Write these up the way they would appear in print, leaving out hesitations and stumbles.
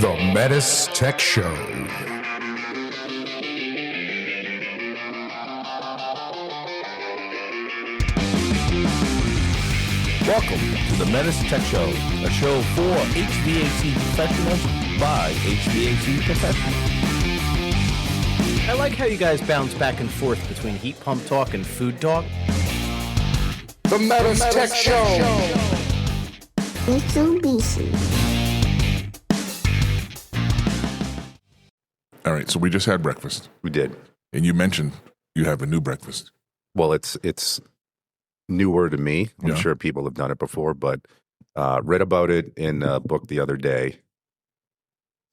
The METUS Tech Show. Welcome to the METUS Tech Show, a show for HVAC professionals by HVAC professionals. I like how you guys bounce back and forth between heat pump talk and food talk. The METUS Tech Show. Mitsubishi. All right, so we just had breakfast, We did. and you mentioned you have a new breakfast. Well, it's newer to me. I'm Yeah. sure people have done it before, but read about it in a book the other day.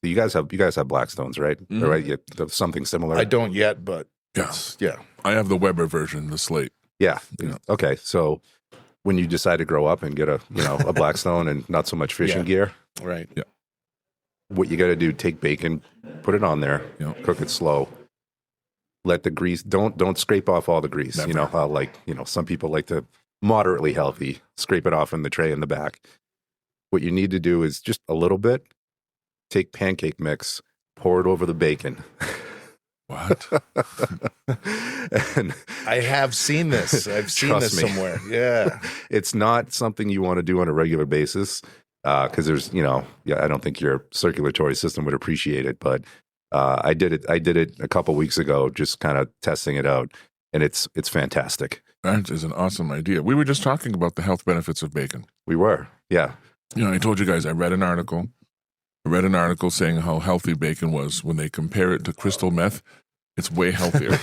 You guys have Blackstones, right? Mhm. Right? Something similar. I don't yet, but Yeah, yeah. I have the Weber version, the slate. Yeah. Yeah. Okay. So when you decide to grow up and get a Blackstone and not so much fishing gear, Right. what you got to do, take bacon, put it on there, Yeah. cook it slow. Let the grease, don't scrape off all the grease. Never. You know how some people like to moderately healthy, scrape it off in the tray in the back. What you need to do is just a little bit, take pancake mix, pour it over the bacon. What? And I have seen this. I've seen Trust this me. somewhere. Yeah. it's not something you want to do on a regular basis because there's, I don't think your circulatory system would appreciate it. But I did it a couple weeks ago, just kind of testing it out, and it's fantastic. That is an awesome idea. We were just talking about the health benefits of bacon. We were, yeah. I told you guys I read an article saying how healthy bacon was. When they compare it to crystal meth, it's way healthier.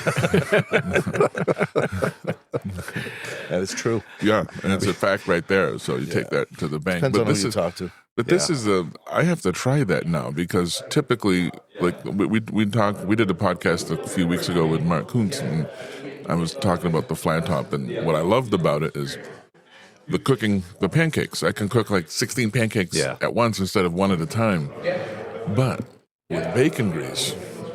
That is true. Yeah, and it's a fact right there. So you take that to the bank. Depends on who this you is talk to. But this is I have to try that now because typically, like we did a podcast a few weeks ago with Mark Kuntz, and I was talking about the flat top, and what I loved about it is the pancakes. I can cook like 16 pancakes at once instead of one at a time. But with bacon grease,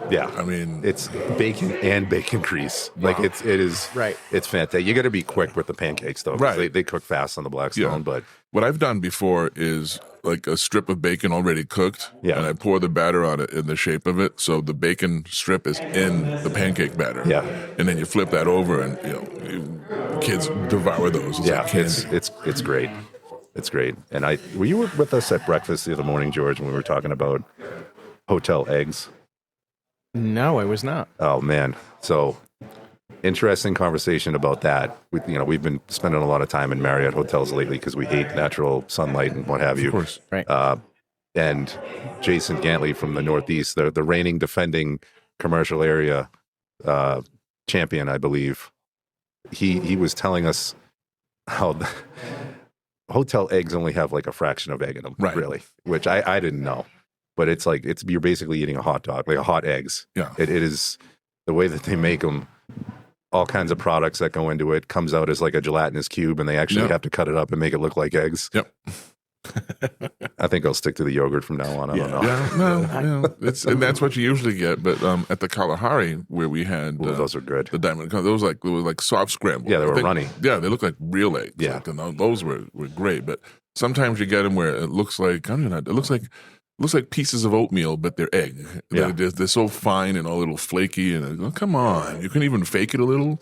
Yeah, I mean, it's bacon and bacon grease. Like it is Right. It's fantastic. You got to be quick with the pancakes though, 'cause Right. They cook fast on the Blackstone, Yeah. but what I've done before is like a strip of bacon already cooked, Yeah. and I pour the batter on it in the shape of it, so the bacon strip is in the pancake batter. Yeah. And then you flip that over, and kids devour those. It's like candy. it's great. It's great. And you were with us at breakfast the other morning, George, when we were talking about hotel eggs. No, I was not. Oh man, so interesting conversation about that. We've been spending a lot of time in Marriott hotels lately because we hate natural sunlight and what have you. Of course. Right. And Jason Gantley from the Northeast, the reigning defending commercial area champion, I believe, he was telling us how the hotel eggs only have like a fraction of egg in them, Right. really, which I didn't know. But it's like you're basically eating a hot dog, like a hot eggs. Yeah. It is the way that they make them. All kinds of products that go into it comes out as like a gelatinous cube, and they actually Yep. have to cut it up and make it look like eggs. Yep. I think I'll stick to the yogurt from now on. I don't know. Yeah. No. And that's what you usually get. But at the Kalahari, where we had Ooh, those are good. the diamond, those they were like soft scrambled. Yeah, they I were think- runny. Yeah, they look like real eggs. Yeah. Like, and those were great. But sometimes you get them where it looks like it looks like pieces of oatmeal, but they're egg. Yeah. They're so fine and all a little flaky. And come on, you can even fake it a little.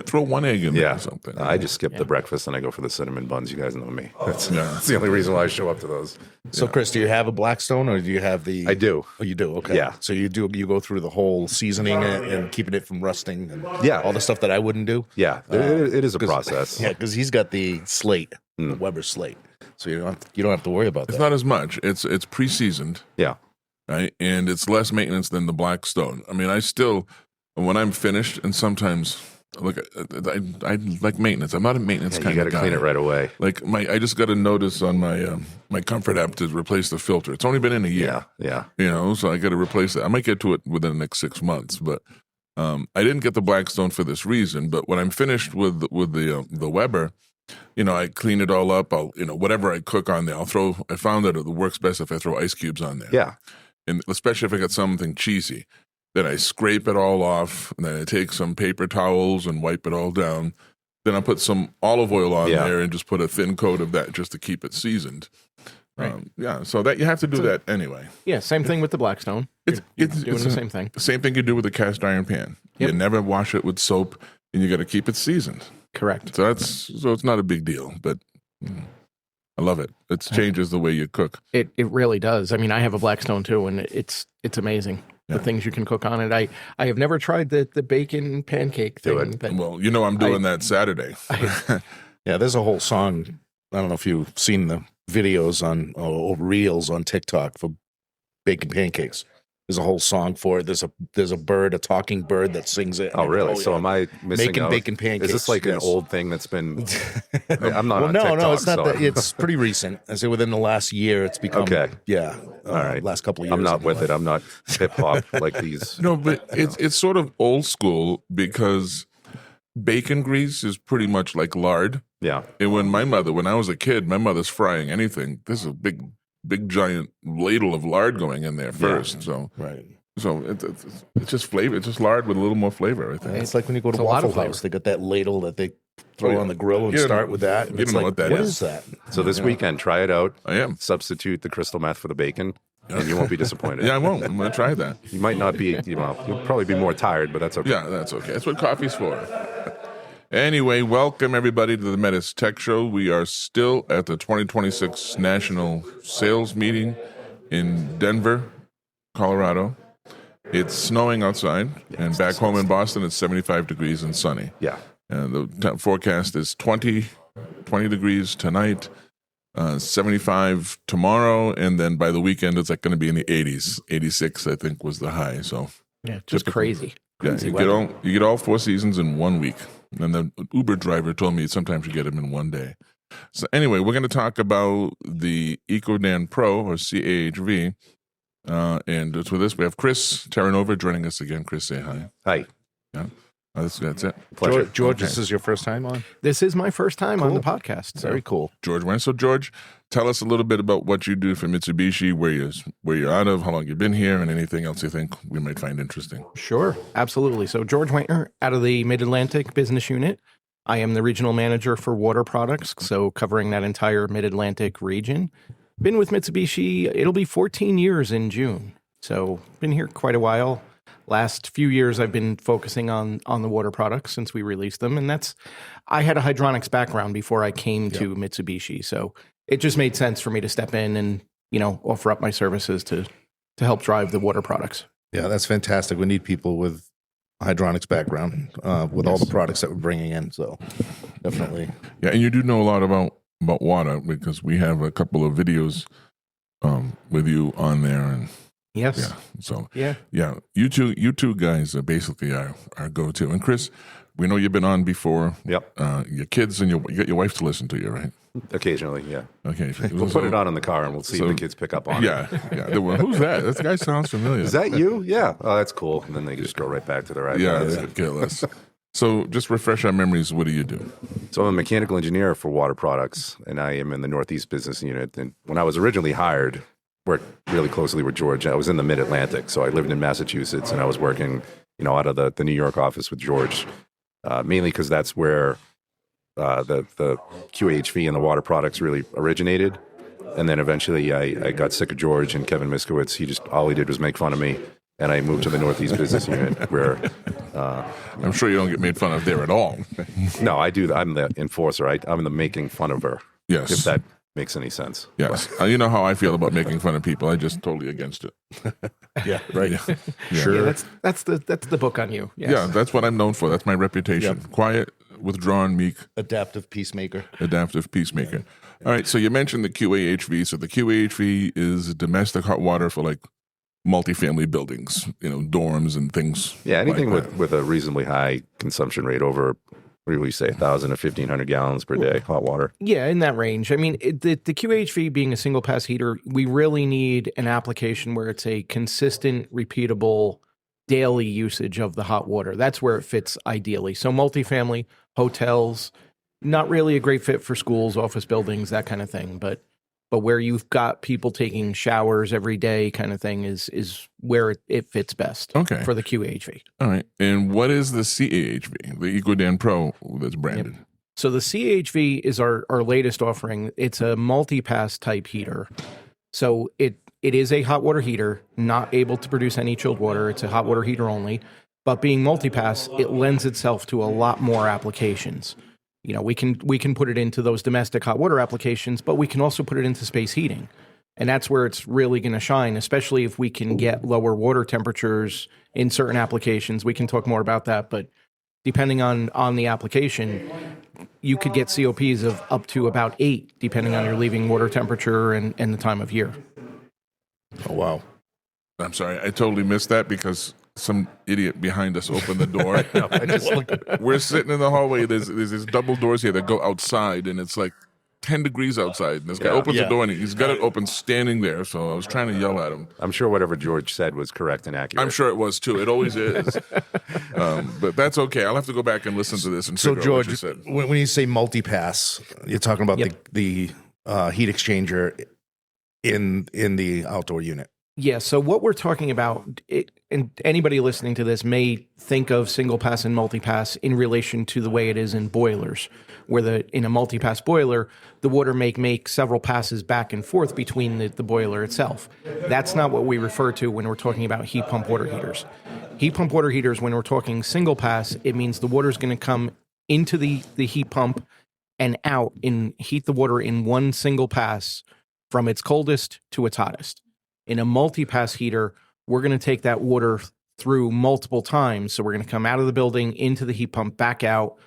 Throw one egg in there Yeah. or something. I just skip the breakfast and I go for the cinnamon buns. You guys know me. That's the only reason why I show up to those. So, Chris, do you have a Blackstone or do you have the? I do. Oh, you do. Okay. Yeah. So you go through the whole seasoning and keeping it from rusting. And Yeah. all the stuff that I wouldn't do. Yeah, it is a process. Yeah, because he's got the slate, the Mm. Weber slate. So you don't have to worry about It's that. not as much. It's pre-seasoned. Yeah. Right, and it's less maintenance than the Blackstone. I mean, I still, when I'm finished, and sometimes look, I like maintenance. I'm not a maintenance You kind got of to guy. clean it right away. Like I just got a notice on my Comfort app to replace the filter. It's only been in a year. Yeah. So I got to replace it. I might get to it within the next 6 months, but I didn't get the Blackstone for this reason. But when I'm finished with the Weber, I clean it all up. I'll whatever I cook on there, I found that it works best if I throw ice cubes on there. Yeah. And especially if I got something cheesy, then I scrape it all off, and then I take some paper towels and wipe it all down. Then I put some olive oil on there and just put a thin coat of that just to keep it seasoned. Yeah, so that you have to do that anyway. Yeah, same thing with the Blackstone. It's Doing the a- same thing. Same thing you do with a cast iron pan. Yep. You never wash it with soap, and you got to keep it seasoned. Correct. So it's not a big deal, but I love it. It changes the way you cook. It really does. I mean, I have a Blackstone too, and it's amazing the things you can cook on it. I have never tried the bacon pancake thing. But Well, I'm doing that Saturday. Yeah, there's a whole song. I don't know if you've seen the videos on or reels on TikTok for bacon pancakes. There's a whole song for it. There's a bird, a talking bird that sings it. Oh, really? So am I missing Making out? bacon pancakes. Is this like an yes. old thing that's been? I'm not. Well, on no, TikTok, it's not so that. It's pretty recent. I say within the last year, it's become. Okay. Yeah. All right. Last couple of years. I'm not with it. I'm not hip hop like these. No, but it's sort of old school because bacon grease is pretty much like lard. Yeah. And when I was a kid, my mother's frying anything. There's a big giant ladle of lard going in there first. So Right. So it's just flavor. It's just lard with a little more flavor, I think. It's like when you go to It's a lot of Waffle House, flavor. they got that ladle that they throw Oh, yeah. on the grill and You don't- start with that. And you it's don't know like, what that what is. is that? So this weekend, try it out. I am. Substitute the crystal meth for the bacon, and you won't be disappointed. Yeah, I won't. I'm going to try that. You might not be. You'll probably be more tired, but that's okay. Yeah, that's okay. That's what coffee's for. Anyway, welcome everybody to the METUS Tech Show. We are still at the 2026 National Sales Meeting in Denver, Colorado. It's snowing outside, and back home in Boston, it's 75 degrees and sunny. Yeah. And the forecast is 20 degrees tonight, 75 tomorrow, and then by the weekend, it's like going to be in the 80s. 86, I think, was the high. So Yeah, just crazy. yeah, Crazy you weather. get all 4 seasons in 1 week. And the Uber driver told me sometimes you get them in 1 day. So anyway, we're going to talk about the Ecodan Pro, or CAHV. And it's with this, we have Chris Terranova joining us again. Chris, say hi. Hi. That's it. Pleasure. George, Okay. this is your first time on? This is my first time on the podcast. So. Very cool. George Wehnert. So George, tell us a little bit about what you do for Mitsubishi, where you're out of, how long you've been here, and anything else you think we might find interesting. Sure, absolutely. So George Wehnert out of the Mid-Atlantic Business Unit. I am the regional manager for water products, so covering that entire Mid-Atlantic region. Been with Mitsubishi, it'll be 14 years in June. So been here quite a while. Last few years, I've been focusing on the water products since we released them. And I had a hydronics background before I came to Mitsubishi. So it just made sense for me to step in and, offer up my services to help drive the water products. Yeah, that's fantastic. We need people with hydronics background with all the products that we're bringing in. So definitely. Yeah, and you do know a lot about water because we have a couple of videos with you on there, and Yes. yeah, so Yeah. yeah, you two guys are basically our go-to. And Chris, we know you've been on before. Yep. Your kids and you got your wife to listen to you, right? Occasionally, yeah. Okay, We'll put it on in the car, and we'll see if the kids pick up on it. Yeah. They were, who's that? That guy sounds familiar. Is that you? Yeah. Oh, that's cool. And then they just go right back to their iPads. Yeah, they could care less. So just refresh our memories. What do you do? So I'm a mechanical engineer for water products, and I am in the Northeast Business Unit. And when I was originally hired, worked really closely with George. I was in the Mid-Atlantic, so I lived in Massachusetts, and I was working, out of the New York office with George, mainly because that's where the QAHV and the water products really originated. And then eventually I got sick of George and Kevin Miskowitz. All he did was make fun of me, and I moved to the Northeast Business Unit where... I'm sure you don't get made fun of there at all. No, I do. I'm the enforcer. I'm the making fun of her. Yes. If that makes any sense. Yes. You know how I feel about making fun of people. I just totally against it. Yeah, right. Yeah. Yeah, that's the book on you. Yes. Yeah, that's what I'm known for. That's my reputation. Quiet, withdrawn, meek, Adaptive peacemaker. adaptive peacemaker. All right, so you mentioned the QAHV. So the QAHV is domestic hot water for like multifamily buildings, dorms and things. Yeah, anything like that. with a reasonably high consumption rate over, what do we say, 1,000 to 1,500 gallons per day, hot water. Yeah, in that range. I mean, the QHV being a single pass heater, we really need an application where it's a consistent, repeatable, daily usage of the hot water. That's where it fits ideally. So multifamily, hotels, not really a great fit for schools, office buildings, that kind of thing. But where you've got people taking showers every day kind of thing is where it fits best for the QHV. All right. And what is the CAHV, the Ecodan Pro that's branded? So the CHV is our latest offering. It's a multi-pass type heater. So it is a hot water heater, not able to produce any chilled water. It's a hot water heater only. But being multi-pass, it lends itself to a lot more applications. You know, we can put it into those domestic hot water applications, but we can also put it into space heating. And that's where it's really going to shine, especially if we can get lower water temperatures in certain applications. We can talk more about that, but depending on the application, you could get COPs of up to about 8, depending on your leaving water temperature and the time of year. Oh, wow. I'm sorry, I totally missed that because some idiot behind us opened the door. I just looked. We're sitting in the hallway. There's these double doors here that go outside, and it's like 10 degrees outside. And this guy opens the door, and he's got it open standing there. So I was trying to yell at him. I'm sure whatever George said was correct and accurate. I'm sure it was too. It always is. But that's okay. I'll have to go back and listen to this and So, figure out what you George, said. when you say multi-pass, you're talking about the heat exchanger in the outdoor unit. Yeah, so what we're talking about, and anybody listening to this may think of single pass and multi-pass in relation to the way it is in boilers, where in a multi-pass boiler, the water may make several passes back and forth between the boiler itself. That's not what we refer to when we're talking about heat pump water heaters. Heat pump water heaters, when we're talking single pass, it means the water is going to come into the heat pump and out and heat the water in one single pass from its coldest to its hottest. In a multi-pass heater, we're going to take that water through multiple times. So we're going to come out of the building, into the heat pump, back out,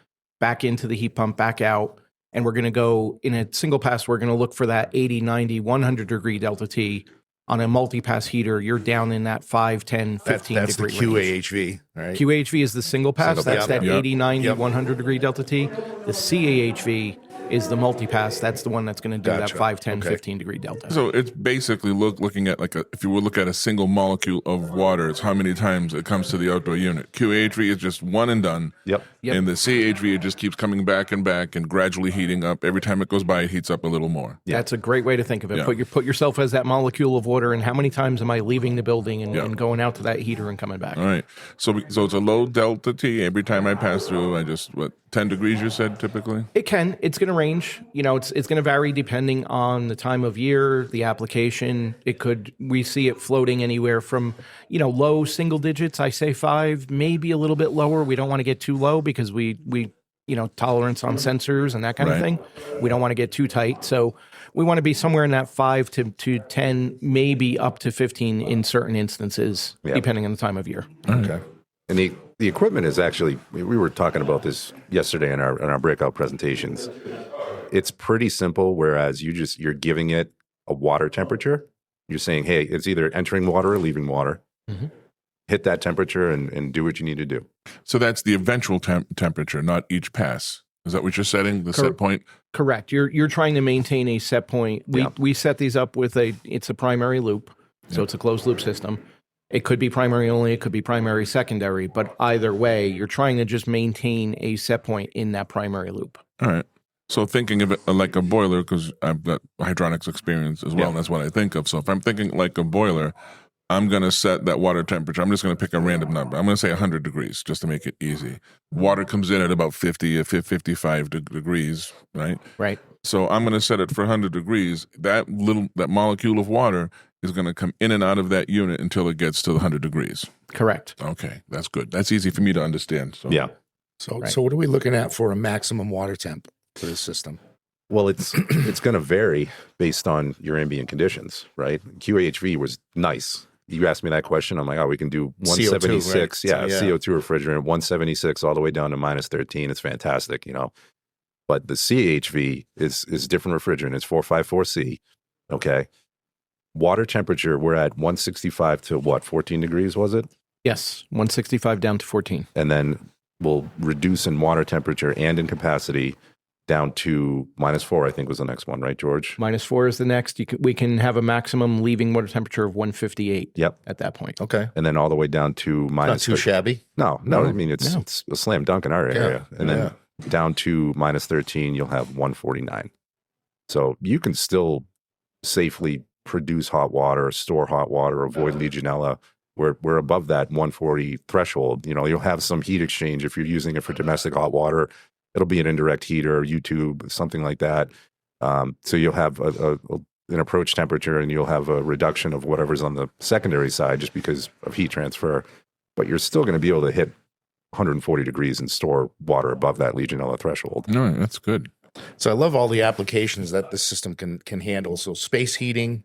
back into the heat pump, back out. And we're going to go, in a single pass, we're going to look for that 80, 90, 100 degree delta T. On a multi-pass heater, you're down in that 5, 10, 15 That's the degree range. QAHV, right? QAHV is the single pass. That's that 80, 90, Yep. 100 degree delta T. The CAHV is the multi-pass. That's the one that's going to do that Gotcha. 5, 10, Okay. 15 degree delta. So it's basically looking at if you would look at a single molecule of water, it's how many times it comes to the outdoor unit. QAHV is just one and done. Yep. And the CHV, it just keeps coming back and back and gradually heating up. Every time it goes by, it heats up a little more. That's a great way to think of it. Yeah. Put yourself as that molecule of water, and how many times am I leaving the building and going out to that heater and coming back? All right. So it's a low delta T. Every time I pass through, I just, 10 degrees you said typically? It can. It's going to range. You know, it's going to vary depending on the time of year, the application. We see it floating anywhere from, low single digits. I say 5, maybe a little bit lower. We don't want to get too low because we tolerance on sensors and that kind of thing. We don't want to get too tight. So we want to be somewhere in that 5 to 10, maybe up to 15 in certain instances, depending on the time of year. Okay. And the equipment is actually, we were talking about this yesterday in our breakout presentations. It's pretty simple, whereas you're giving it a water temperature. You're saying, hey, it's either entering water or leaving water. Mm-hmm. Hit that temperature and do what you need to do. So that's the eventual temperature, not each pass. Is that what you're setting, the set point? Correct. You're trying to maintain a set point. We set these up with it's a primary loop, so it's a closed loop system. It could be primary only, it could be primary secondary, but either way, you're trying to just maintain a set point in that primary loop. All right. So thinking of it like a boiler, because I've got hydronics experience as well, and that's what I think of. So if I'm thinking like a boiler, I'm going to set that water temperature. I'm just going to pick a random number. I'm going to say 100 degrees just to make it easy. Water comes in at about 50 or 55 degrees, right? Right. So I'm going to set it for 100 degrees. That molecule of water is going to come in and out of that unit until it gets to the 100 degrees. Correct. Okay, that's good. That's easy for me to understand. So. Yeah. So what are we looking at for a maximum water temp for this system? Well, it's going to vary based on your ambient conditions, right? QAHV was nice. You asked me that question. I'm like, we can do 176. CO2, right? CO2 refrigerant, 176 all the way down to minus 13. It's fantastic, But the CHV is different refrigerant. It's 454C. Okay. Water temperature, we're at 165 to 14 degrees, was it? Yes, 165 down to 14. And then we'll reduce in water temperature and in capacity down to -4, I think was the next one, right, George? -4 is the next. We can have a maximum leaving water temperature of 158 at that point. Okay. And then all the way down to Not minus too shabby. No, I mean, it's a slam dunk in our area. And then down to minus 13, you'll have 149. So you can still safely produce hot water, store hot water, avoid Legionella. We're above that 140 threshold. You'll have some heat exchange if you're using it for domestic hot water. it'll be an indirect heater, YouTube, something like that. So you'll have an approach temperature, and you'll have a reduction of whatever's on the secondary side just because of heat transfer. But you're still going to be able to hit 140 degrees and store water above that Legionella threshold. No, that's good. So I love all the applications that this system can handle. So space heating,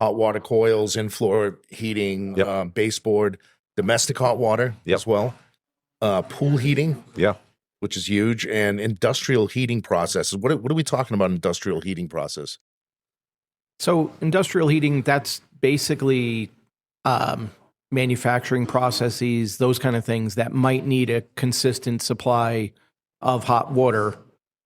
hot water coils, in-floor heating, baseboard, domestic hot water as well, pool heating, which is huge, and industrial heating processes. What are we talking about? Industrial heating process? So industrial heating, that's basically manufacturing processes, those kind of things that might need a consistent supply of hot water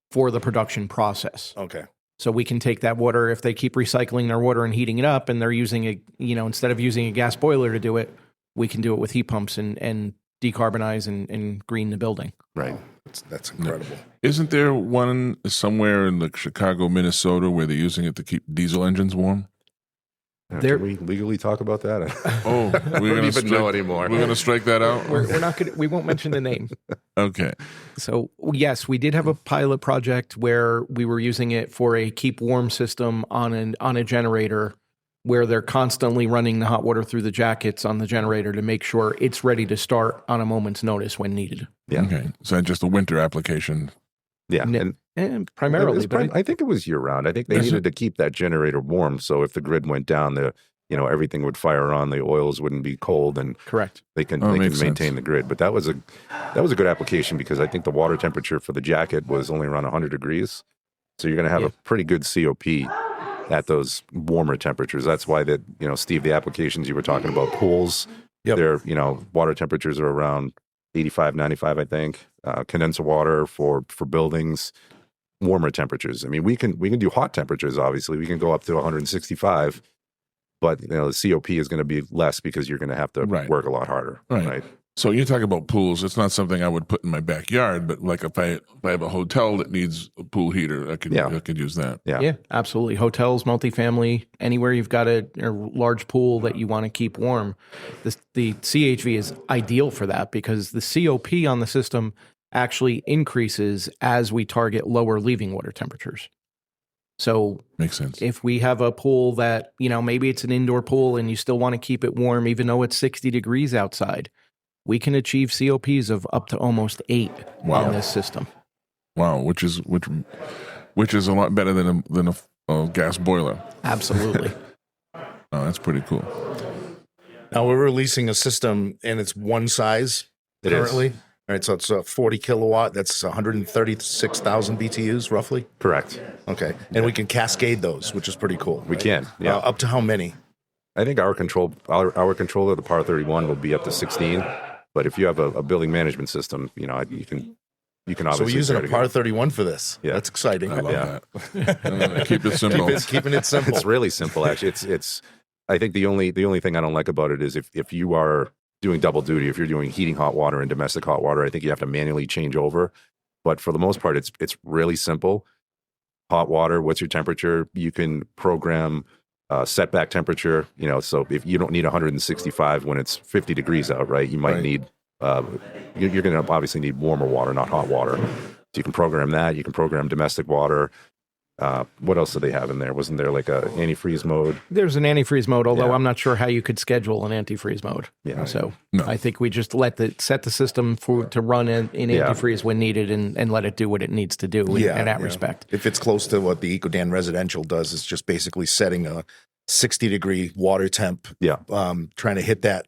for the production process. Okay. So we can take that water, if they keep recycling their water and heating it up, and they're using instead of using a gas boiler to do it, we can do it with heat pumps and decarbonize and green the building. Right. That's incredible. Isn't there one somewhere in like Chicago, Minnesota, where they're using it to keep diesel engines warm? Can we legally talk about that? Oh, we don't even know anymore. We're going to strike that out? We're not going to, we won't mention the name. Okay. So yes, we did have a pilot project where we were using it for a keep warm system on a generator, where they're constantly running the hot water through the jackets on the generator to make sure it's ready to start on a moment's notice when needed. Yeah. Okay. So that's just a winter application. Yeah. And primarily, but I think it was year round. I think they needed to keep that generator warm. So if the grid went down, everything would fire on, the oils wouldn't be cold, and correct. They can makes maintain sense. the grid. But that was a good application, because I think the water temperature for the jacket was only around 100 degrees. So you're going to have a pretty good COP at those warmer temperatures. That's why Steve, the applications you were talking about, pools, their water temperatures are around 85, 95, I think. Condenser water for buildings, warmer temperatures. I mean, we can do hot temperatures. Obviously, we can go up to 165, but the COP is going to be less because you're going to have to work a lot harder. Right. So you're talking about pools. It's not something I would put in my backyard, but like if I have a hotel that needs a pool heater, I could use that. Yeah, absolutely. Hotels, multifamily, anywhere you've got a large pool that you want to keep warm, the CHV is ideal for that, because the COP on the system actually increases as we target lower leaving water temperatures. So makes sense. If we have a pool that, maybe it's an indoor pool and you still want to keep it warm, even though it's 60 degrees outside, we can achieve COPs of up to almost 8 on this system. Wow, which is a lot better than a gas boiler. Absolutely. Oh, that's pretty cool. Now we're releasing a system, and it's one size currently. All right, so it's a 40 kilowatt. That's 136,000 BTUs roughly. Correct. Okay, and we can cascade those, which is pretty cool. We can. Yeah. Up to how many? I think our controller, the Par 31, will be up to 16. But if you have a building management system, you can obviously. So we're using a Par 31 for this. Yeah, that's exciting. I love that. Keep it simple. Keeping it simple. It's really simple, actually. It's. I think the only thing I don't like about it is if you are doing double duty, if you're doing heating hot water and domestic hot water, I think you have to manually change over. But for the most part, it's really simple. Hot water, what's your temperature? You can program setback temperature. So if you don't need 165 when it's 50 degrees out, right? You might need. You're going to obviously need warmer water, not hot water. So you can program that. You can program domestic water. What else do they have in there? Wasn't there like a antifreeze mode? There's an antifreeze mode, although I'm not sure how you could schedule an antifreeze mode. Yeah. So I think we just set the system to run in antifreeze when needed and let it do what it needs to do in that respect. If it's close to what the Ecodan residential does, it's just basically setting a 60-degree water temp. Yeah. Trying to hit that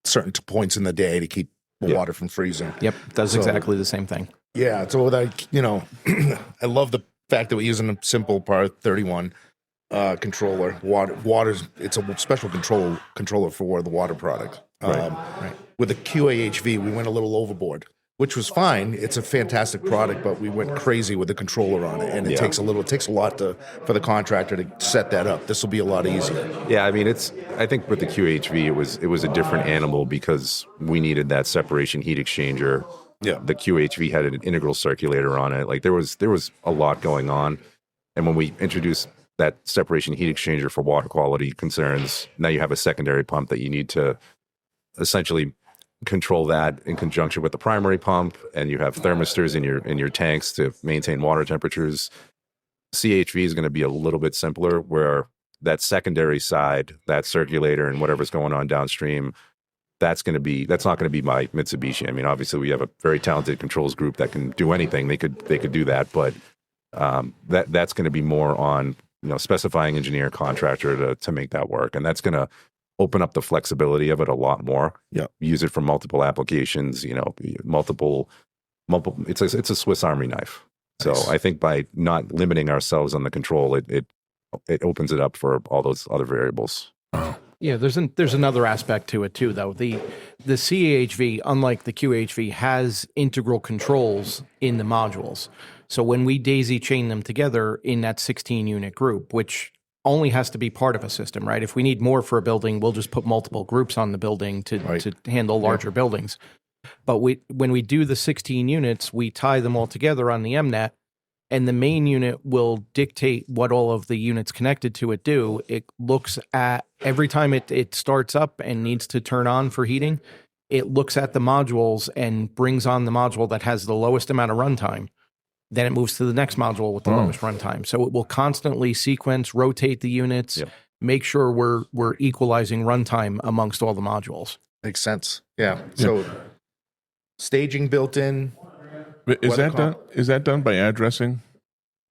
certain points in the day to keep the water from freezing. Yep. Does exactly the same thing. Yeah. So I love the fact that we're using a simple Par 31 controller. Water's it's a special controller for the water product. With the QAHV, we went a little overboard, which was fine. It's a fantastic product, but we went crazy with the controller on it, and it takes a lot for the contractor to set that up. This will be a lot easier. Yeah, I mean, I think with the QHV, it was a different animal because we needed that separation heat exchanger. Yeah, the QHV had an integral circulator on it. Like there was a lot going on, and when we introduced that separation heat exchanger for water quality concerns, now you have a secondary pump that you need to essentially control that in conjunction with the primary pump, and you have thermistors in your tanks to maintain water temperatures. CHV is going to be a little bit simpler, where that secondary side, that circulator and whatever's going on downstream, that's not going to be my Mitsubishi. I mean, obviously we have a very talented controls group that can do anything. They could do that, but that's going to be more on, specifying engineer, contractor to make that work, and that's going to open up the flexibility of it a lot more. Yeah. Use it for multiple applications, multiple. It's a Swiss Army knife. So Nice. I think by not limiting ourselves on the control, it opens it up for all those other variables. Yeah, there's another aspect to it too, though. The CHV, unlike the QHV, has integral controls in the modules. So when we daisy chain them together in that 16 unit group, which only has to be part of a system, right? If we need more for a building, we'll just put multiple groups on the building to handle larger buildings. But when we do the 16 units, we tie them all together on the MNet, and the main unit will dictate what all of the units connected to it do. It looks at every time it starts up and needs to turn on for heating, it looks at the modules and brings on the module that has the lowest amount of runtime. Then it moves to the next module with the lowest runtime. So it will constantly sequence, rotate the units, make sure we're equalizing runtime amongst all the modules. Makes sense. Yeah. So staging built in. But is that done by addressing?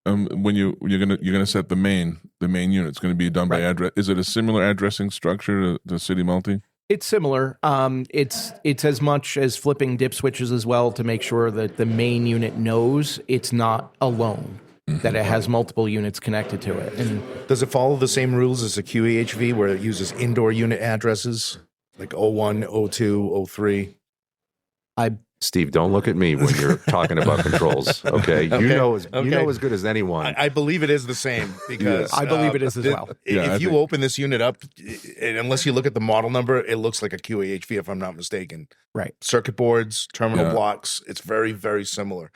When you're gonna set the main unit, it's going to be done by address. Is it a similar addressing structure to City Multi? It's similar. It's as much as flipping dip switches as well, to make sure that the main unit knows it's not alone, that it has multiple units connected to it. And Does it follow the same rules as a QEHV, where it uses indoor unit addresses like 01, 02, 03? Steve, don't look at me when you're talking about controls. Okay, you know as good as anyone. I believe it is the same, because I believe it is as well. If you open this unit up, and unless you look at the model number, it looks like a QAHV, if I'm not mistaken. Right. Circuit boards, terminal blocks. It's very, very similar.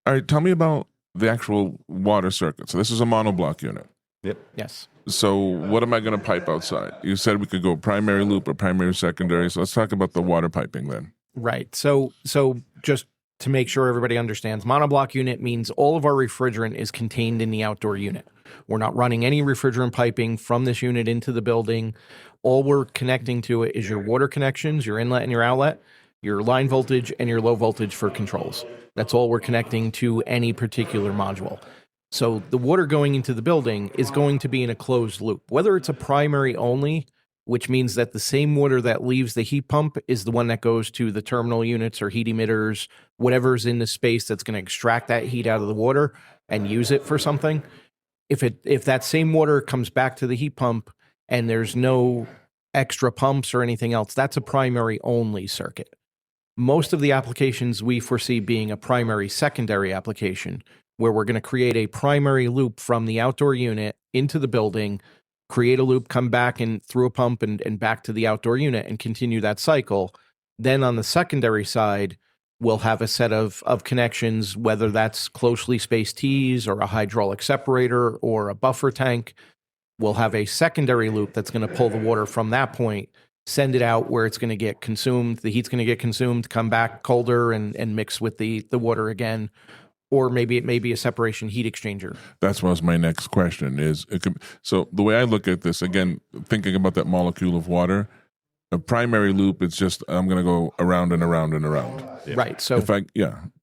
All right, tell me about the actual water circuit. So this is a monoblock unit. Yep. Yes. So what am I going to pipe outside? You said we could go primary loop or primary secondary. So let's talk about the water piping then. Right. So just to make sure everybody understands, monoblock unit means all of our refrigerant is contained in the outdoor unit. We're not running any refrigerant piping from this unit into the building. All we're connecting to it is your water connections, your inlet and your outlet, your line voltage, and your low voltage for controls. That's all we're connecting to any particular module. So the water going into the building is going to be in a closed loop, whether it's a primary only, which means that the same water that leaves the heat pump is the one that goes to the terminal units or heat emitters, whatever's in the space that's going to extract that heat out of the water and use it for something. If that same water comes back to the heat pump and there's no extra pumps or anything else, that's a primary only circuit. Most of the applications we foresee being a primary secondary application, where we're going to create a primary loop from the outdoor unit into the building, create a loop, come back and through a pump and back to the outdoor unit and continue that cycle. Then on the secondary side, we'll have a set of connections, whether that's closely spaced T's or a hydraulic separator or a buffer tank. We'll have a secondary loop that's going to pull the water from that point, send it out where it's going to get consumed. The heat's going to get consumed, come back colder and mix with the water again. Or maybe it may be a separation heat exchanger. That's what was my next question. So the way I look at this, again, thinking about that molecule of water, a primary loop, it's just I'm going to go around and around and around. Yeah. Right. So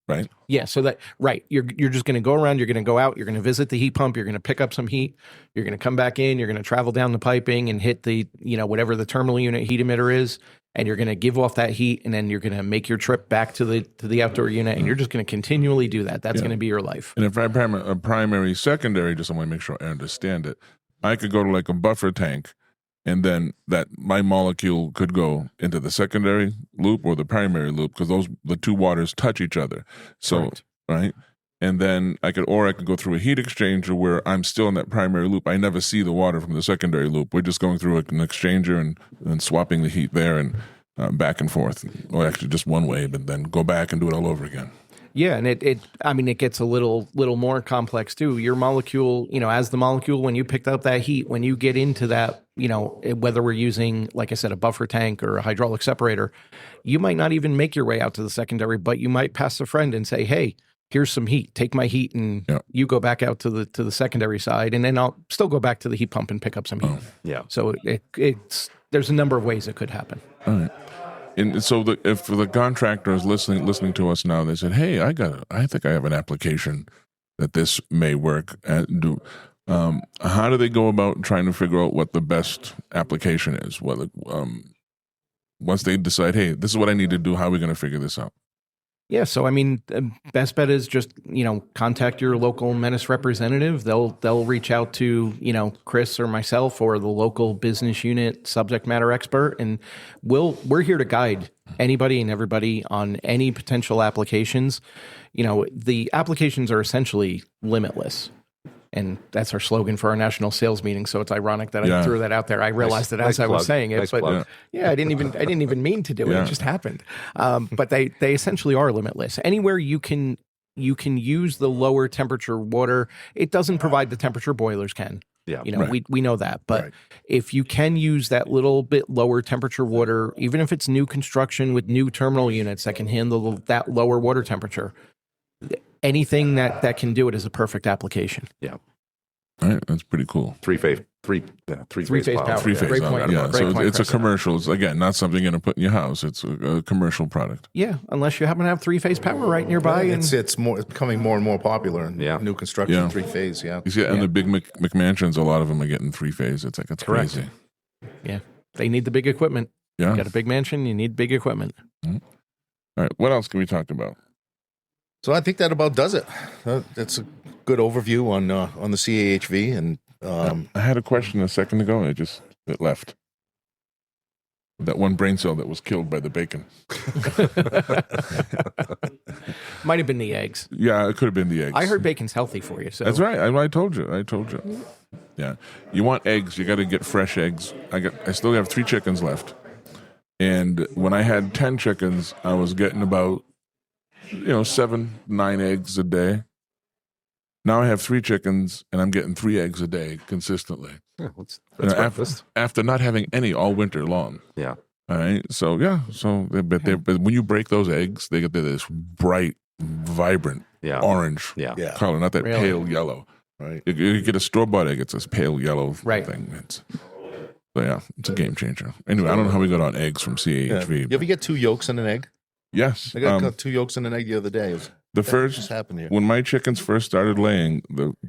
right. Yeah. So that right. You're just going to go around. You're going to go out. You're going to visit the heat pump. You're going to pick up some heat. You're going to come back in. You're going to travel down the piping and hit the whatever the terminal unit heat emitter is, and you're going to give off that heat, and then you're going to make your trip back to the outdoor unit, and you're just going to continually do that. That's going to be your life. And if I have a primary secondary, just I want to make sure I understand it, I could go to like a buffer tank, and then that my molecule could go into the secondary loop or the primary loop, because the two waters touch each other. So Correct. Right. And then I could go through a heat exchanger where I'm still in that primary loop. I never see the water from the secondary loop. We're just going through an exchanger and swapping the heat there and back and forth, or actually just one way, but then go back and do it all over again. Yeah, and it gets a little more complex too. Your molecule, as the molecule, when you picked up that heat, when you get into that whether we're using, like I said, a buffer tank or a hydraulic separator, you might not even make your way out to the secondary, but you might pass a friend and say, hey, here's some heat, take my heat, and you go back out to the secondary side, and then I'll still go back to the heat pump and pick up some heat. Yeah. So there's a number of ways it could happen. All right. And so if the contractor is listening to us now, they said, hey, I think I have an application that this may work. How do they go about trying to figure out what the best application is? Once they decide, hey, this is what I need to do, how are we going to figure this out? Yeah, so I mean, best bet is just contact your local METUS representative. They'll reach out to Chris or myself or the local business unit subject matter expert, and we're here to guide anybody and everybody on any potential applications. The applications are essentially limitless. And that's our slogan for our national sales meeting. So it's ironic that I threw that out there. I realized it as I was saying it, but I didn't even mean to do it. It just happened. But they essentially are limitless. Anywhere you can use the lower temperature water. It doesn't provide the temperature boilers can. Yeah, we know that. But if you can use that little bit lower temperature water, even if it's new construction with new terminal units that can handle that lower water temperature, anything that can do it is a perfect application. Yeah. All right, that's pretty cool. Three-phase power. Three-phase. Great point. So it's a commercial. It's, again, not something you're going to put in your house. It's a commercial product. Yeah, unless you happen to have three-phase power right nearby. It's becoming more and more popular in new construction, three-phase, You see, and the big McMansions, a lot of them are getting three-phase. It's crazy. Yeah, they need the big equipment. Yeah. You got a big mansion, you need big equipment. Mm-hmm. All right, what else can we talk about? So I think that about does it. That's a good overview on the CAHV. And I had a question a second ago, and it left. That one brain cell that was killed by the bacon. Might have been the eggs. Yeah, it could have been the eggs. I heard bacon's healthy for you. So that's right. I told you. Yeah, you want eggs? You got to get fresh eggs. I still have 3 chickens left, and when I had 10 chickens, I was getting about 7-9 eggs a day. Now I have 3 chickens, and I'm getting 3 eggs a day consistently. Yeah, that's breakfast. After not having any all winter long. Yeah. All right. So but when you break those eggs, they get this bright, vibrant orange color, not that pale yellow. Right. You get a store-bought egg; it's this pale yellow thing. It's a game changer. Anyway, I don't know how we got on eggs from CAHV. You ever get 2 yolks in an egg? Yes. I got 2 yolks in an egg the other day. Just happened here. When my chickens first started laying,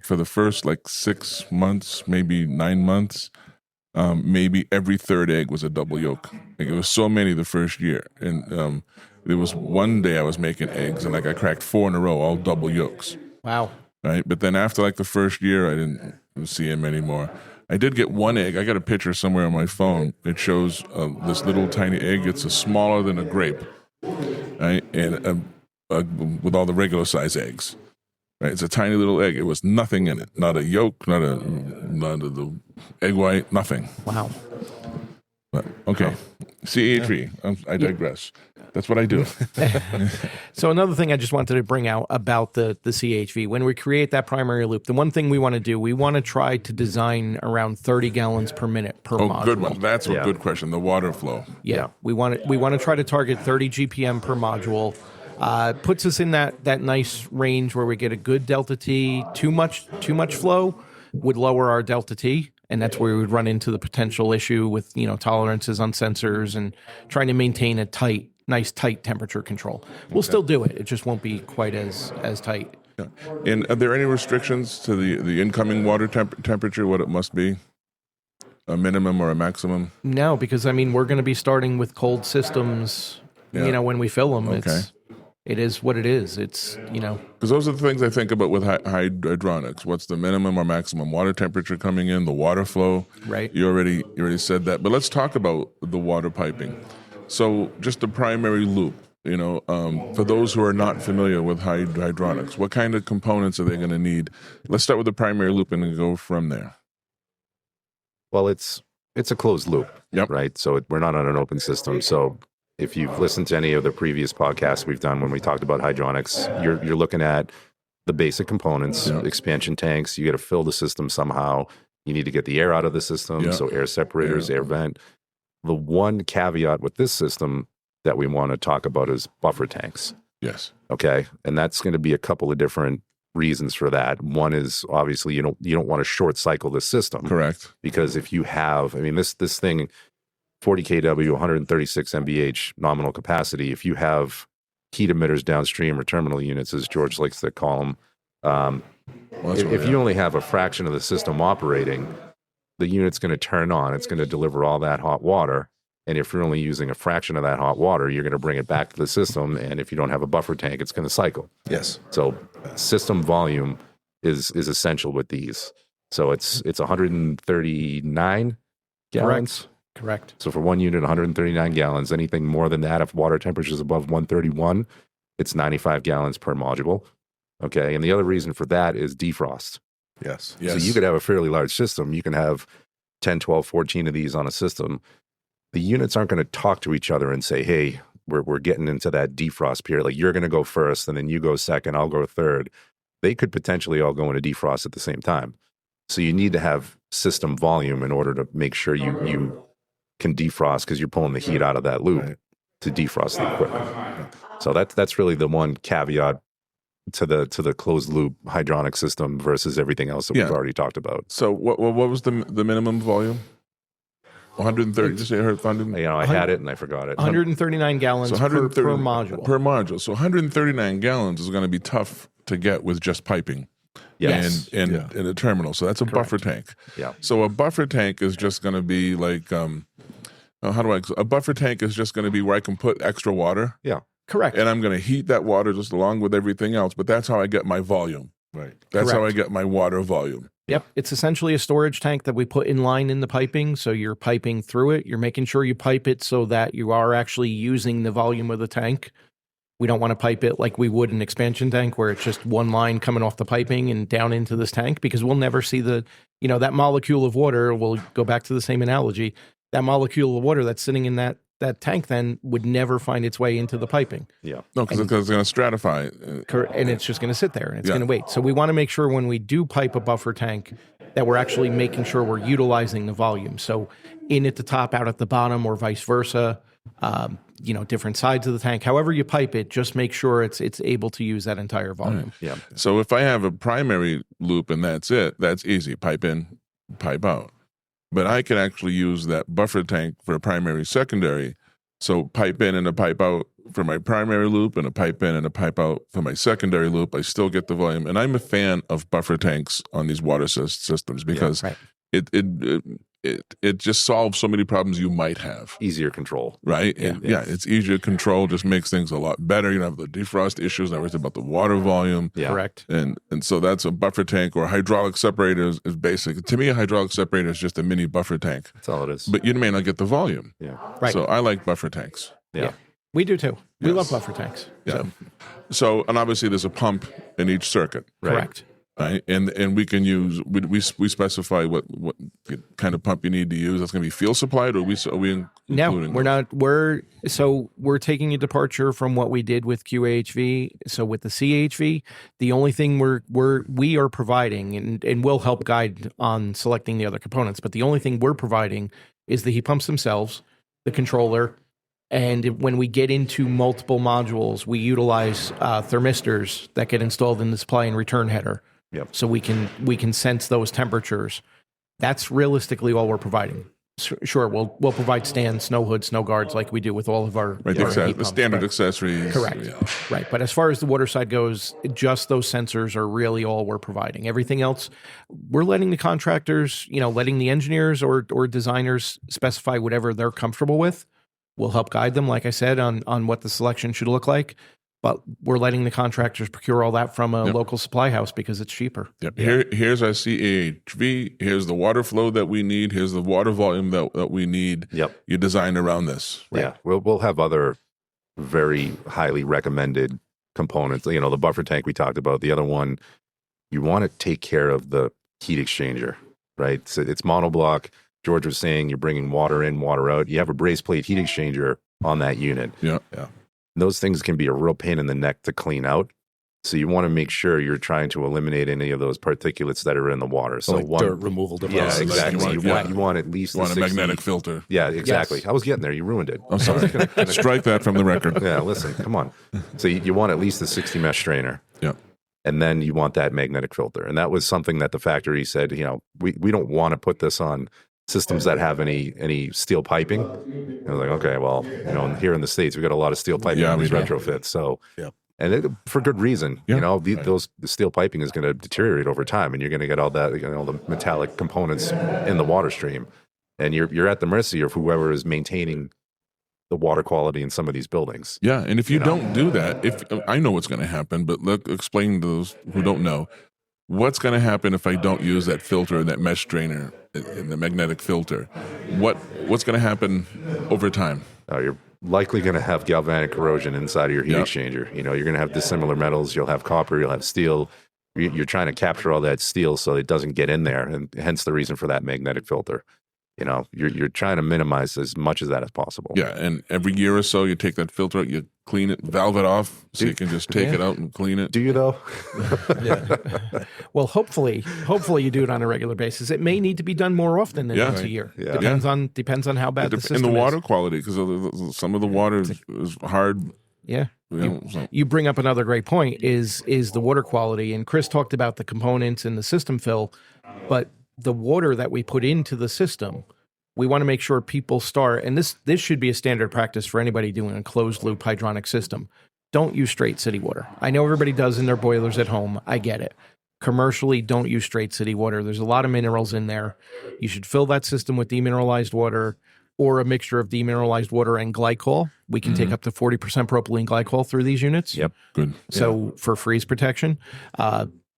for the first 6 months, maybe 9 months, maybe every 3rd egg was a double yolk. It was so many the first year. And there was one day I was making eggs, and I cracked 4 in a row, all double yolks. Wow. Right? But then after the first year, I didn't see them anymore. I did get 1 egg. I got a picture somewhere on my phone. It shows this little tiny egg. It's smaller than a grape. Right? And with all the regular size eggs, right? It's a tiny little egg. It was nothing in it, not a yolk, not the egg white, nothing. Wow. But okay, CAHV. I digress. That's what I do. So another thing I just wanted to bring out about the CAHV, when we create that primary loop, the one thing we want to do, we want to try to design around 30 gallons per minute per module. Good one. That's a good question. The water flow. Yeah. We want to try to target 30 GPM per module. Puts us in that nice range where we get a good delta T. Too much flow would lower our delta T, and that's where we would run into the potential issue with tolerances on sensors and trying to maintain a nice tight temperature control. We'll still do it. It just won't be quite as tight. Yeah. And are there any restrictions to the incoming water temperature? What it must be? A minimum or a maximum? No, because we're going to be starting with cold systems. When we fill them, it is what it is. It's, because those are the things I think about with hydronics. What's the minimum or maximum water temperature coming in, the water flow? Right. You already said that. But let's talk about the water piping. So just the primary loop, for those who are not familiar with hydronics, what kind of components are they going to need? Let's start with the primary loop and then go from there. Well, it's a closed loop, right? So we're not on an open system. So if you've listened to any of the previous podcasts we've done when we talked about hydronics, you're looking at the basic components, expansion tanks. You got to fill the system somehow. You need to get the air out of the system. Yeah. So air separators, air vent. The one caveat with this system that we want to talk about is buffer tanks. Yes. Okay. And that's going to be a couple of different reasons for that. One is obviously you don't want to short cycle the system. Correct. Because if you have, I mean, this thing, 40 kW, 136 MBH nominal capacity, if you have heat emitters downstream or terminal units, as George likes to call them, if you only have a fraction of the system operating, the unit's going to turn on. It's going to deliver all that hot water. And if you're only using a fraction of that hot water, you're going to bring it back to the system. And if you don't have a buffer tank, it's going to cycle. Yes. So system volume is essential with these. So it's 139 gallons. Correct. So for one unit, 139 gallons. Anything more than that, if water temperature is above 131, it's 95 gallons per module. Okay. And the other reason for that is defrost. Yes. So you could have a fairly large system. You can have 10, 12, 14 of these on a system. The units aren't going to talk to each other and say, hey, we're getting into that defrost period. Like you're going to go first and then you go second, I'll go third. They could potentially all go into defrost at the same time. So you need to have system volume in order to make sure you can defrost because you're pulling the heat out of that loop to defrost the equipment. So that's really the one caveat to the closed loop hydronic system versus everything else that we've already talked about. So what was the minimum volume? 130. Just say I heard. I had it and I forgot it. 139 gallons So per module. Per module. So 139 gallons is going to be tough to get with just piping. Yes. And in a terminal. So that's a buffer tank. Yeah. So a buffer tank is just going to be like a buffer tank is just going to be where I can put extra water. Yeah. Correct. And I'm going to heat that water just along with everything else. But that's how I get my volume. Right. That's how I Correct. get my water volume. Yep. It's essentially a storage tank that we put in line in the piping. So you're piping through it. You're making sure you pipe it so that you are actually using the volume of the tank. We don't want to pipe it like we would an expansion tank where it's just one line coming off the piping and down into this tank because we'll never see that molecule of water. We'll go back to the same analogy. That molecule of water that's sitting in that tank then would never find its way into the piping. Yeah. No, because it's going to stratify. And it's just going to sit there and it's going to wait. So we want to make sure when we do pipe a buffer tank that we're actually making sure we're utilizing the volume. So in at the top, out at the bottom, or vice versa, different sides of the tank. However you pipe it, just make sure it's able to use that entire volume. Yeah. So if I have a primary loop and that's it, that's easy. Pipe in, pipe out. But I can actually use that buffer tank for a primary, secondary. So pipe in and a pipe out for my primary loop and a pipe in and a pipe out for my secondary loop. I still get the volume. And I'm a fan of buffer tanks on these water systems because it just solves so many problems you might have. Easier control. Right? It's easier control, just makes things a lot better. You don't have the defrost issues, not worried about the water volume. Yeah. Correct. And so that's a buffer tank, or a hydraulic separator is basic. To me, a hydraulic separator is just a mini buffer tank. That's all it is. But you may not get the volume. Yeah. Right. So I like buffer tanks. Yeah. We do too. We Yes. love buffer tanks. Yeah. So and obviously there's a pump in each circuit. Correct. Right. And we can use we specify what kind of pump you need to use. That's going to be field supplied, or are we No, including we're those? not. We're taking a departure from what we did with QHV. So with the CHV, the only thing we are providing, and we'll help guide on selecting the other components, but the only thing we're providing is the heat pumps themselves, the controller, and when we get into multiple modules, we utilize thermistors that get installed in the supply and return header. Yep. So we can sense those temperatures. That's realistically all we're providing. Sure, we'll provide stands, snow hoods, snow guards like we do with all of our Right, our heat the pumps, standard but- accessories. Correct. Yeah. Right. But as far as the water side goes, just those sensors are really all we're providing. Everything else, we're letting the contractors, letting the engineers or designers specify whatever they're comfortable with. We'll help guide them, like I said, on what the selection should look like. But we're letting the contractors procure all that from a local supply house because it's cheaper. Yep. Here's our CAHV. Here's the water flow that we need. Here's the water volume that we need. Yep. You design around this. Yeah. We'll have other very highly recommended components. The buffer tank we talked about. The other one, you want to take care of the heat exchanger, right? So it's monoblock. George was saying you're bringing water in, water out. You have a braze plate heat exchanger on that unit. Yeah. Those things can be a real pain in the neck to clean out. So you want to make sure you're trying to eliminate any of those particulates that are in the water. So like dirt removal devices. Yeah, exactly. You want at least You want a 60 magnetic filter. Yeah, exactly. Yes. I was getting there. You ruined it. I'm sorry. Strike that from the record. Yeah, listen, come on. So you want at least the 60 mesh strainer. Yeah. And then you want that magnetic filter. And that was something that the factory said, we don't want to put this on systems that have any steel piping. And I was like, okay, well, here in the States, we got a lot of steel piping on these retrofits. So, and for good reason, the steel piping is going to deteriorate over time, and you're going to get all that, the metallic components in the water stream, and you're at the mercy of whoever is maintaining the water quality in some of these buildings. Yeah, and if you don't do that, if I know what's going to happen, but explain to those who don't know, what's going to happen if I don't use that filter, that mesh strainer, the magnetic filter? What's going to happen over time? You're likely going to have galvanic corrosion inside of your heat exchanger. You're going to have dissimilar metals. You'll have copper. You'll have steel. You're trying to capture all that steel so it doesn't get in there, and hence the reason for that magnetic filter. You're trying to minimize as much of that as possible. Yeah, and every year or so, you take that filter out, you clean it, valve it off, so you can just take it out and clean it. Do you though? Well, hopefully you do it on a regular basis. It may need to be done more often than once a year. Yeah. Depends on how bad the system and the water is. quality, because some of the water is hard. Yeah. So. You bring up another great point is the water quality. And Chris talked about the components and the system fill, but the water that we put into the system, we want to make sure people start, and this should be a standard practice for anybody doing a closed loop hydronic system. Don't use straight city water. I know everybody does in their boilers at home. I get it. Commercially, don't use straight city water. There's a lot of minerals in there. You should fill that system with demineralized water or a mixture of demineralized water and glycol. We can take up to 40% propylene glycol through these units. Yep. Good. So for freeze protection.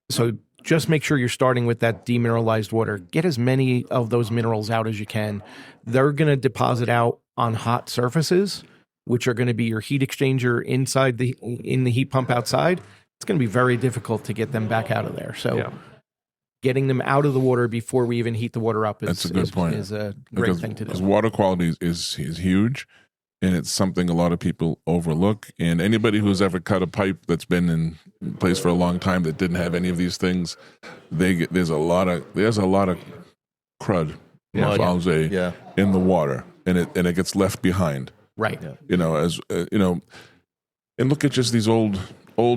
So just make sure you're starting with that demineralized water. Get as many of those minerals out as you can. They're going to deposit out on hot surfaces, which are going to be your heat exchanger in the heat pump outside. It's going to be very difficult to get them back out of there. So getting them out of the water before we even heat the water up is a great thing to do. Because water quality is huge, and it's something a lot of people overlook. And anybody who's ever cut a pipe that's been in place for a long time that didn't have any of these things, there's a lot of crud, in the water, and it gets left behind. Right. And look at just these old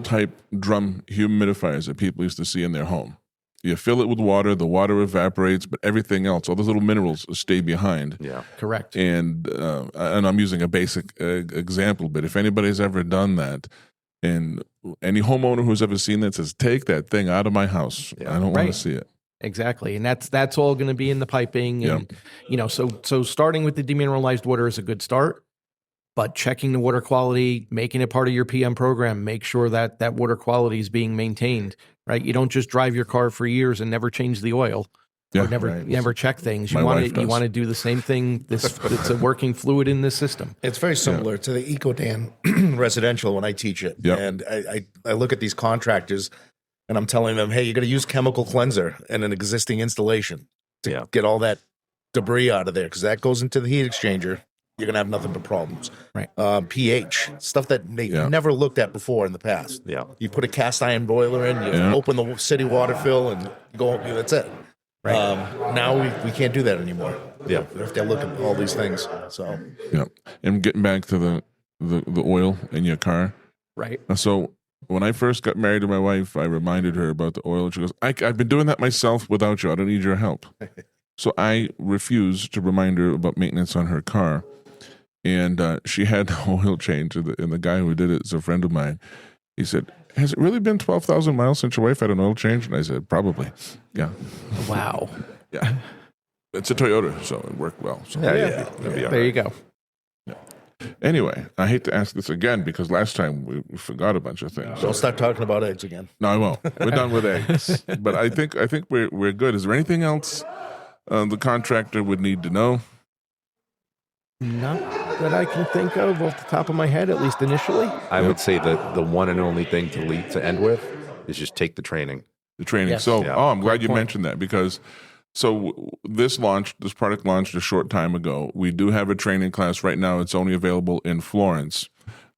type drum humidifiers that people used to see in their home. You fill it with water, the water evaporates, but everything else, all those little minerals stay behind. Yeah, correct. And I'm using a basic example, but if anybody's ever done that, and any homeowner who's ever seen that says, take that thing out of my house. I don't want to see it. Exactly. And that's all going to be in the piping. And, so starting with the demineralized water is a good start, but checking the water quality, making it part of your PM program, make sure that water quality is being maintained, right? You don't just drive your car for years and never change the oil. Or never check things. You want to do the same thing. It's a working fluid in this system. It's very similar to the Ecodan residential when I teach it. Yep. And I look at these contractors and I'm telling them, hey, you're going to use chemical cleanser in an existing installation to get all that debris out of there, because that goes into the heat exchanger. You're going to have nothing but problems. Right. pH, stuff that they never looked at before in the past. Yeah. You put a cast iron boiler in, you open the city water fill, and go. That's it. Right. Now we can't do that anymore. Yeah. We have to look at all these things. So And getting back to the oil in your car. Right. So when I first got married to my wife, I reminded her about the oil. She goes, I've been doing that myself without you. I don't need your help. So I refused to remind her about maintenance on her car. And she had the oil change, and the guy who did it is a friend of mine. He said, has it really been 12,000 miles since your wife had an oil change? And I said, probably. Yeah. Wow. Yeah. It's a Toyota, so it worked well. So There you go. Anyway, I hate to ask this again because last time we forgot a bunch of things. don't start talking about eggs again. No, I won't. We're done with eggs. But I think we're good. Is there anything else the contractor would need to know? Not that I can think of off the top of my head, at least initially. I would say that the one and only thing to end with is just take the training. The training. Yes. So, Yeah. I'm glad you mentioned that because this product launched a short time ago. We do have a training class right now. It's only available in Florence.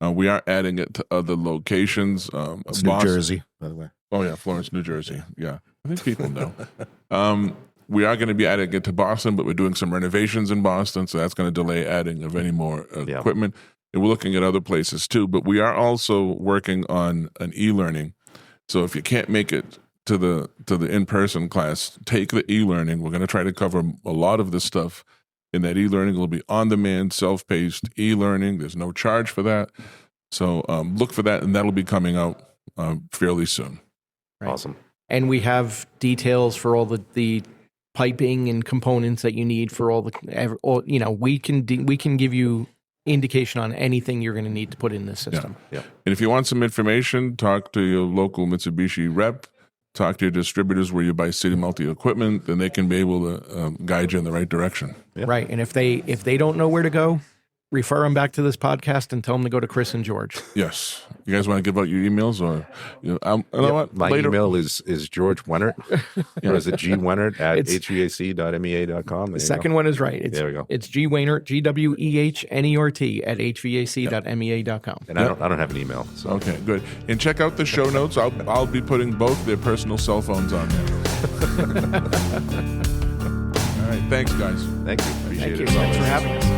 We are adding it to other locations. It's New Boston- Jersey, by the way. Oh yeah, Florence, New Jersey. Yeah, I think people know. We are going to be adding it to Boston, but we're doing some renovations in Boston, so that's going to delay adding of any more equipment. And we're looking at other places too, but we are also working on an e-learning. So if you can't make it to the in-person class, take the e-learning. We're going to try to cover a lot of this stuff in that e-learning. It'll be on-demand, self-paced e-learning. There's no charge for that. So look for that, and that'll be coming out fairly soon. Right. Awesome. And we have details for all the piping and components that you need for all we can give you indication on anything you're going to need to put in this system. Yeah. And if you want some information, talk to your local Mitsubishi rep, talk to your distributors where you buy City Multi equipment, then they can be able to guide you in the right direction. Yeah. Right. And if they don't know where to go, refer them back to this podcast and tell them to go to Chris and George. Yes. You guys want to give out your emails or you know what? My Later. email is George Wehnert. Or is it G Wehnert at hvac.mea.com? The second one is right. There we go. It's G Wehnert, GWEHNERT at hvac.mea.com. And I don't have an email. So Okay, good. And check out the show notes. I'll be putting both their personal cell phones on there. All right. Thanks, guys. thank you. Appreciate Thank you. it. Thanks for having us.